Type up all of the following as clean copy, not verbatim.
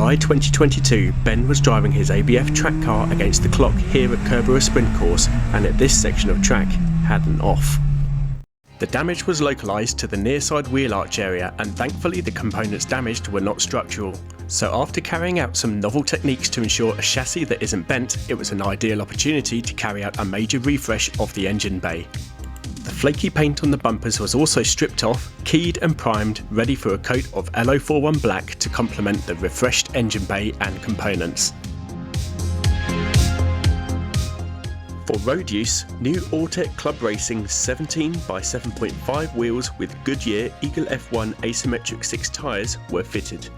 July 2022, Ben was driving his ABF track car against the clock here at Kerbera Sprint Course, and at this section of track had an off. The damage was localised to the near side wheel arch area, and thankfully the components damaged were not structural. So after carrying out some novel techniques to ensure a chassis that isn't bent, it was an ideal opportunity to carry out a major refresh of the engine bay. The flaky paint on the bumpers was also stripped off, keyed and primed, ready for a coat of LO41 black to complement the refreshed engine bay and components. For road use, new Alltech Club Racing 17 by 7.5 wheels with Goodyear Eagle F1 asymmetric 6 tyres were fitted.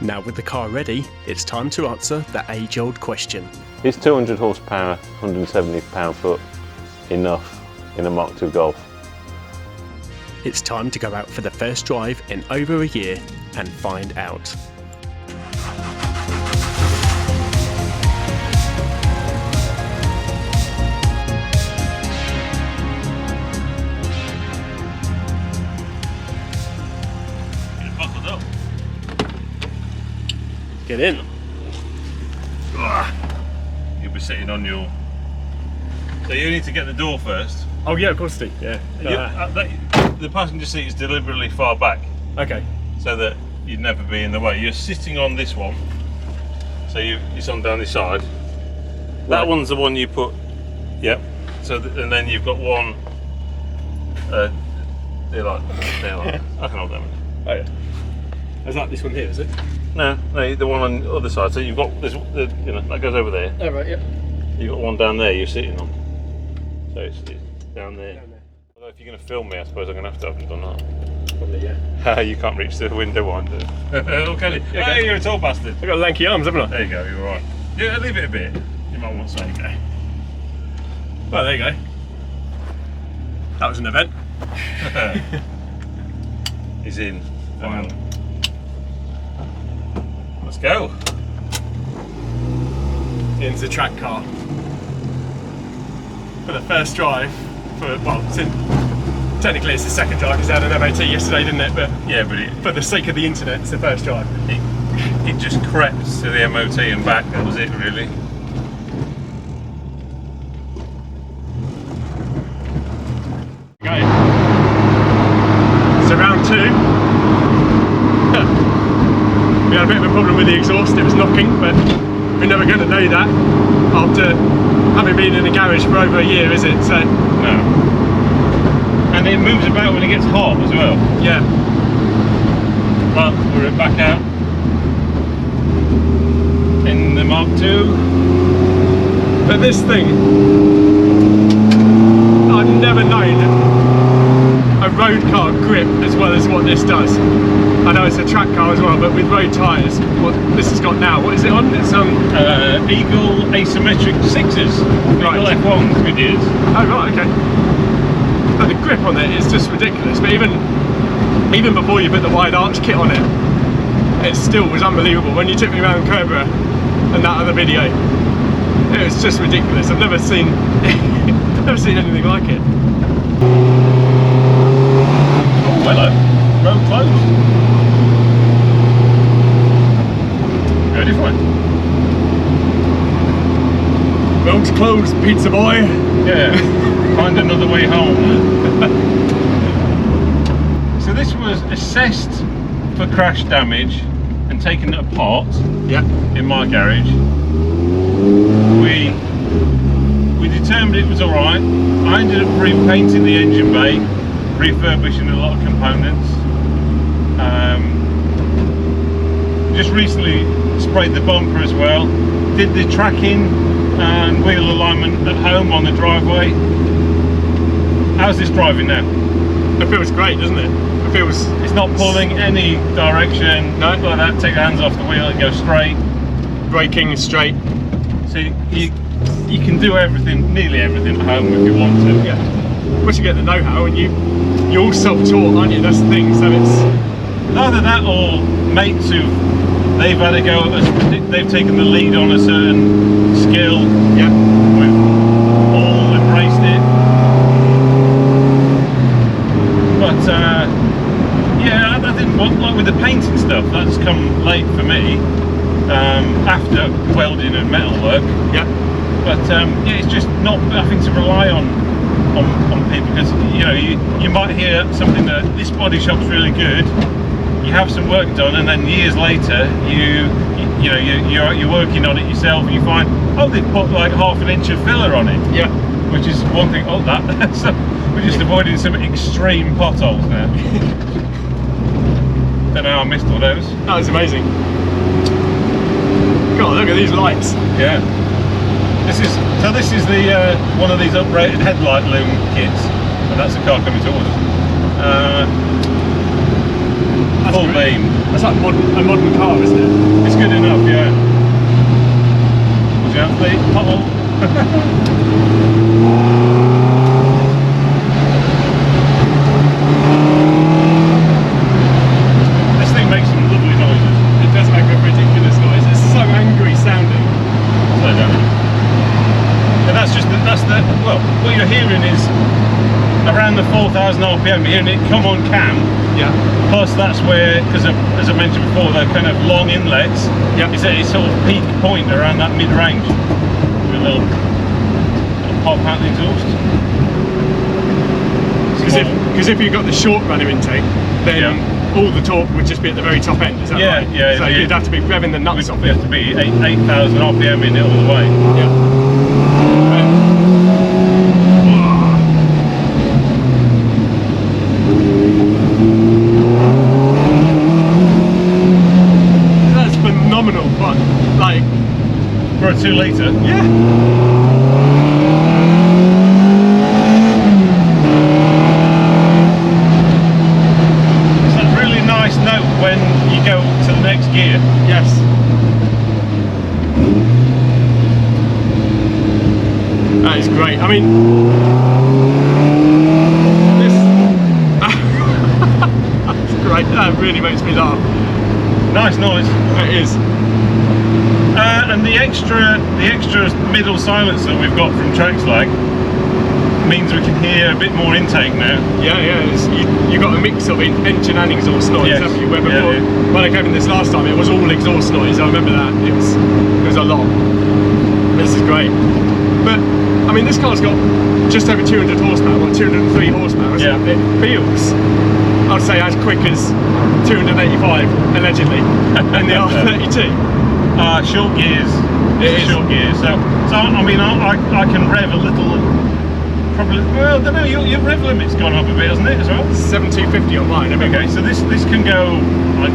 Now with the car ready, it's time to answer the age-old question. Is 200 horsepower, 170 pound-foot enough in a Mk2 Golf? It's time to go out for the first drive in over a year and find out. Get buckled up. Get in. You'll be sitting on your... So you need to get the door first. Oh yeah, of course I do, yeah. The passenger seat is deliberately far back. Okay. So that you'd never be in the way. You're sitting on this one. So it's on down this side. That Right. one's the one you put... Yep. So and then you've got one... they're like I can hold them. Oh yeah. Is that this one here, is it? No, the one on the other side. So you've got this, you know, that goes over there. Oh right, yeah. You've got one down there you're sitting on. So it's down there. Although if you're going to film me, I suppose I'm going to have done that. Probably, yeah. You can't reach the window winder. Oh, can you? Yeah, Hey, you're a tall bastard. I've got lanky arms, haven't I? There you go, you're alright. Yeah, leave it a bit. You might want something. Okay. Well, there you go. That was an event. He's in. Let's go. Into the track car. For the first drive, technically it's the second drive because I had an MOT yesterday, didn't it? But yeah, but for the sake of the internet, it's the first drive. it just crept to the MOT and back. That was it, really. Okay. So round 2. We had a bit of a problem with the exhaust. It was knocking, but we're never going to know that after having been in the garage for over a year, is it? So no. And it moves about when it gets hot as well. Yeah. But we're back out in the Mk2. But this thing, I've never known a road car grip as well as what this does. I know it's a track car as well, but with road tyres, what this has got now, what is it on? It's Eagle asymmetric 6s. Right. Eagle F1s, good years. Oh right, okay. But the grip on it is just ridiculous. But even before you put the wide arch kit on it, it still was unbelievable. When you took me around Kerbera and that other video, it was just ridiculous. I've never seen anything like it. Oh, hello. Road closed. Ready for it? Road's closed, pizza boy. Yeah. Find another way home. So this was assessed for crash damage and taken apart. Yeah. In my garage. We determined it was alright. I ended up repainting the engine bay, refurbishing a lot of components. Just recently sprayed the bumper as well. Did the tracking and wheel alignment at home on the driveway. How's this driving now? It feels great, doesn't it? It feels... It's not pulling any direction, No. like that. Take the hands off the wheel and go straight. Braking straight. So you can do everything, nearly everything at home if you want to. Yeah. Once you get the know-how, and you're all self-taught, aren't you? That's the thing. So it's Either that or mates they've had a go, they've taken the lead on a certain skill. yeah. well, like with the paint and stuff, that's come late for me, after welding and metal work. Yeah. But yeah, it's just not having to rely on people, because you know you might hear something that this body shop's really good. You have some work done, and then years later you're working on it yourself, and you find, oh, they've put like half an inch of filler on it. Yeah. Which is one thing. Oh, that. So we're just avoiding some extreme potholes now. Don't know how I missed all those. That was amazing. God, look at these lights. Yeah. This is the one of these uprated headlight loom kits, and that's the car coming towards us. Full beam. That's like a modern car, isn't it? It's good enough, yeah. Watch out for the pothole. This thing makes some lovely noises. It does make a ridiculous noise. It's so angry sounding. So, and that's well, what you're hearing is around the 4,000 RPM. You're hearing it come on cam. Yeah. Plus that's where, because as I mentioned before, the kind of long inlets, yeah, it's at its sort of peak point around that mid-range. With a little pop out the exhaust. Because if you've got the short runner intake, then all the torque would just be at the very top end, is that right? Yeah. So you'd have to be revving the nuts off. You have to be 8,000 RPM in it all the way. Yeah. That's phenomenal, but like for a 2 litre. Yeah. Note when you go to the next gear. Yes. That is great. I mean, this that's great. That really makes me laugh. Nice noise. It is. And the extra middle silence that we've got from Trackslag means we can hear a bit more intake now. Yeah. You got a mix of engine and exhaust noise, yes. haven't you? Where before, when I came in this last time, it was all exhaust noise. I remember that. It was a lot. This is great. But I mean, this car's got just over 200 horsepower, what, 203 horsepower. Yeah. It feels, I'd say, as quick as 285 allegedly in the R32. Short gears. Short gears. So I mean, I can rev a little. Probably, well, I don't know, your rev limit's gone up a bit, hasn't it, as well? 7250 on mine. Okay, so this can go, I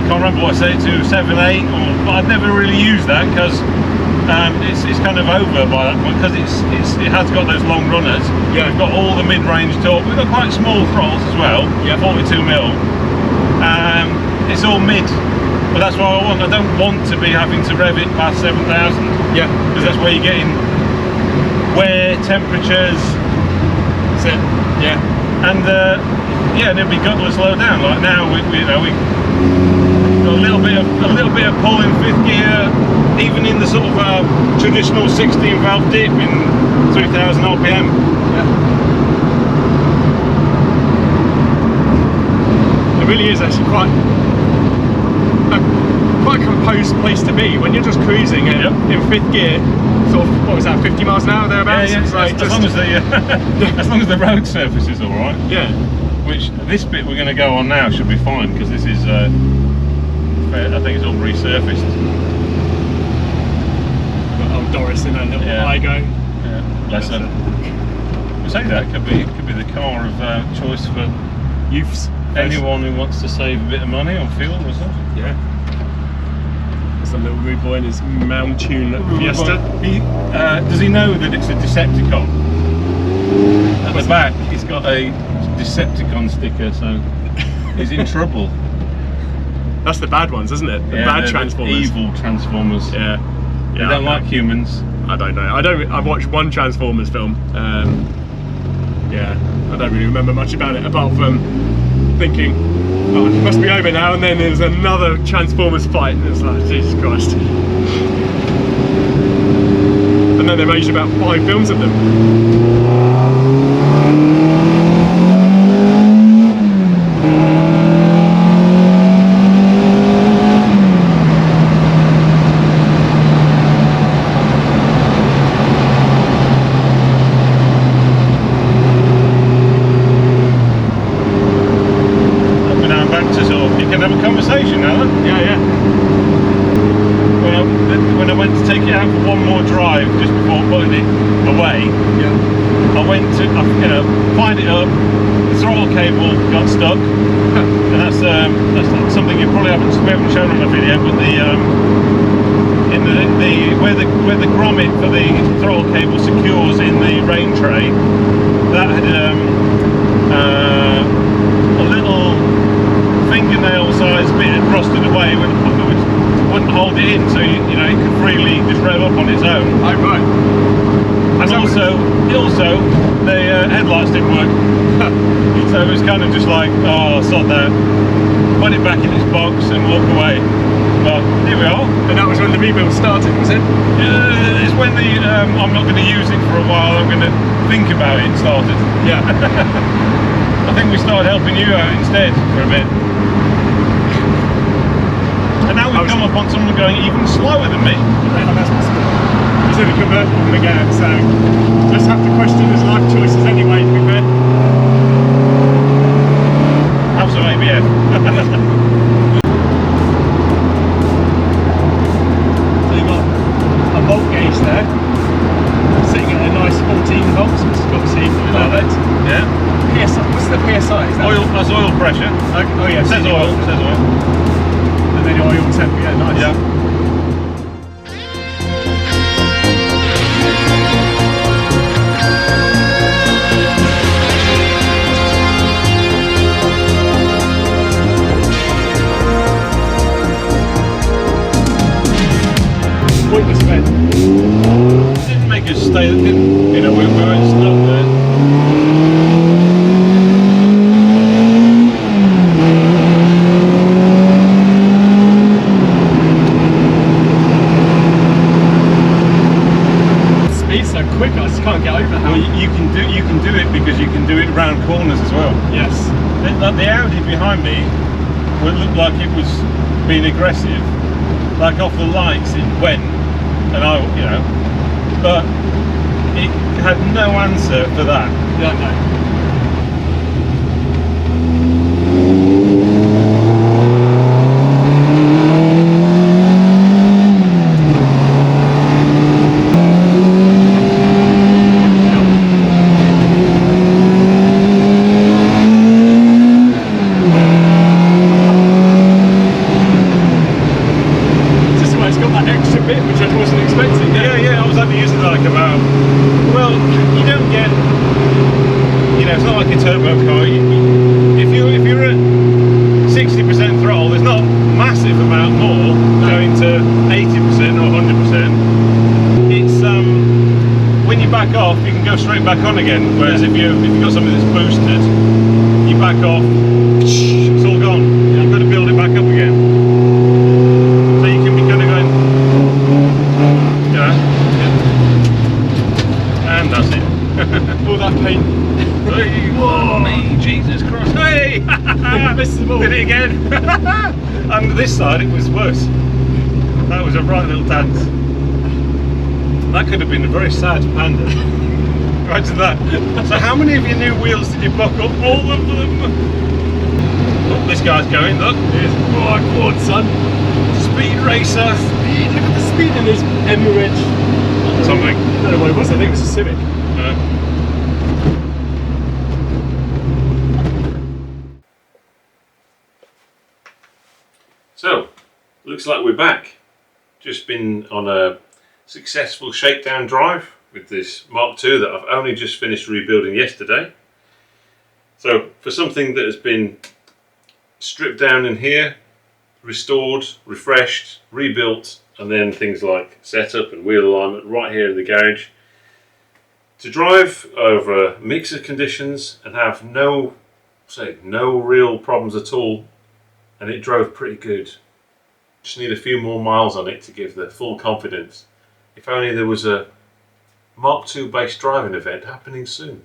can't remember what I set it to, 7, 8, but I've never really used that because it's kind of over by that point, because it has got those long runners. Yeah. We've got all the mid-range torque. We've got quite small throttles as well. Yeah. 42mm. It's all mid, but that's what I want. I don't want to be having to rev it past 7,000. Yeah. Because that's where you're getting wear, temperatures. That's it. Yeah. And and it'd be gut to slow down. Like now, we got a little bit of pull in 5th gear, even in the sort of traditional 16 valve dip in 3,000 RPM. Yeah. It really is actually quite a composed place to be when you're just cruising in 5th gear. Sort of, what was that, 50 miles an hour thereabouts? Yeah. Like as long as the road surface is all right. Yeah. Which this bit we're going to go on now should be fine, because this is, I think it's all resurfaced. Got old Doris in her little Igo. Yeah. Bless her. We say that could be the car of choice for youths. Anyone who wants to save a bit of money on fuel or something. Yeah. Some little rude boy in his Mountune Fiesta. Does he know that it's a Decepticon? At the back, he's got a Decepticon sticker, so he's in trouble. That's the bad ones, isn't it? The bad Transformers. The evil Transformers. Yeah. They don't like humans. I don't know. I've watched one Transformers film. Yeah, I don't really remember much about it, apart from thinking, oh, it must be over now, and then there's another Transformers fight, and it's like, Jesus Christ. And then they made about 5 films of them. you know, find it up. The throttle cable got stuck, and that's something you probably haven't shown on the video. But where the grommet for the throttle cable secures in the rain tray, that had a little fingernail-sized bit had rusted away, which wouldn't hold it in, so you know it could freely just rev up on its own. Oh, right. And also the headlights didn't work. So it was kind of just like, oh, sod that, put it back in its box and walk away. But here we are. And that was when the rebuild started, was it? It's when the I'm not going to use it for a while, I'm going to think about it started. Yeah. I think we started helping you out instead for a bit. And now we've come upon someone going even slower than me. He's in a convertible again, so let's have to question his life choices anyway, to be fair. Have some ABF. So you've got a volt gauge there, sitting at a nice 14 volts, which is obviously perfect. Yeah. PSI, what's the PSI? Is that Oil, that's oil pressure. Oh yeah, It says oil, it says oil. and then your oil temp, yeah, nice. Yeah. Pointless event. Didn't make us stay, didn't, you know, we weren't stuck there. Speed's so quick, I just can't get over how. Well, you can do it because you can do it round corners as well. Yes. The Audi behind me would look like it was being aggressive, like off the lights it went, and I, you know, but it had no answer for that. Yeah, no. Yeah, I was only using like about, well, you don't get, you know, it's not like a turbo car. If you're at 60% throttle, there's not massive amount more going to 80% or 100%. It's when you back off, you can go straight back on again. Whereas if you've got something that's boosted, you back off, it's all gone. You've got to build it back up again. So you can be kind of going, you know, and that's it. All that paint. Hey, whoa, me, Jesus Christ! Hey, did it again. And this side it was worse. That was a right little dance. That could have been a very sad panda. Imagine that. So how many of your new wheels did you buck up? All of them. Oh, this guy's going, look. Oh, come on, son. Speed racer. Speed, look at the speed in this Emirates. Something. I don't know what it was, I think it was a Civic. So, looks like we're back. Just been on a successful shakedown drive with this Mk2 that I've only just finished rebuilding yesterday. So, for something that has been stripped down in here, restored, refreshed, rebuilt, and then things like setup and wheel alignment right here in the garage, to drive over mixer conditions and have no real problems at all, and it drove pretty good. Just need a few more miles on it to give the full confidence. If only there was a Mk2 based driving event happening soon.